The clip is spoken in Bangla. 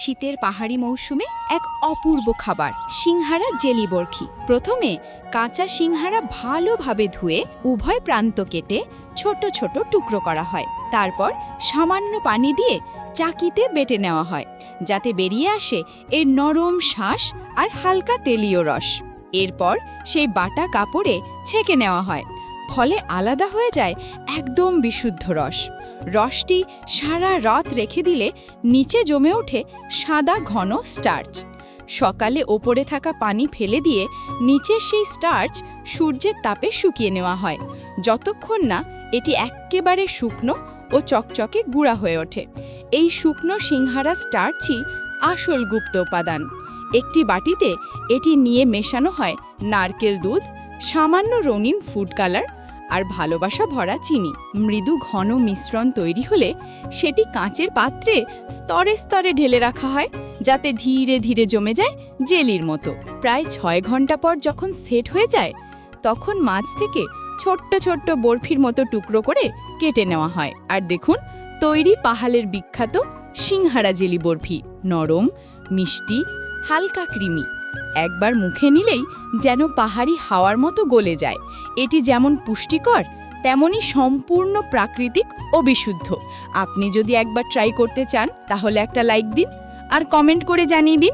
শীতের পাহাড়ি মৌসুমে এক অপূর্ব খাবার সিংহারা জেলি বরফি। প্রথমে কাঁচা সিংহারা ভালোভাবে ধুয়ে উভয় প্রান্ত কেটে ছোট ছোট টুকরো করা হয়। তারপর সামান্য পানি দিয়ে চাকিতে বেটে নেওয়া হয়, যাতে বেরিয়ে আসে এর নরম শাঁস আর হালকা তেলীয় রস। এরপর সেই বাটা কাপড়ে ছেঁকে নেওয়া হয়, ফলে আলাদা হয়ে যায় একদম বিশুদ্ধ রস। রসটি সারা রাত রেখে দিলে নিচে জমে ওঠে সাদা ঘন স্টার্চ। সকালে ওপরে থাকা পানি ফেলে দিয়ে নিচের সেই স্টার্চ সূর্যের তাপে শুকিয়ে নেওয়া হয়, যতক্ষণ না এটি একেবারে শুকনো ও চকচকে গুঁড়া হয়ে ওঠে। এই শুকনো সিংহারা স্টার্চই আসল গুপ্ত উপাদান। একটি বাটিতে এটি নিয়ে মেশানো হয় নারকেল দুধ, সামান্য রঙিন ফুড কালার আর ভালোবাসা ভরা চিনি। মৃদু ঘন মিশ্রণ তৈরি হলে সেটি কাঁচের পাত্রে স্তরে স্তরে ঢেলে রাখা হয়, যাতে ধীরে ধীরে জমে যায় জেলির মতো। প্রায় 6 ঘন্টা পর যখন সেট হয়ে যায়, তখন মাছ থেকে ছোট্ট ছোট্ট বরফির মতো টুকরো করে কেটে নেওয়া হয়। আর দেখুন, তৈরি পাহাড়ের বিখ্যাত সিংহারা জেলি বরফি। নরম, মিষ্টি, হালকা ক্রিমি। একবার মুখে নিলেই যেন পাহাড়ি হাওয়ার মতো গলে যায়। এটি যেমন পুষ্টিকর, তেমনি সম্পূর্ণ প্রাকৃতিক ও বিশুদ্ধ। আপনি যদি একবার ট্রাই করতে চান, তাহলে একটা লাইক দিন আর কমেন্ট করে জানিয়ে দিন।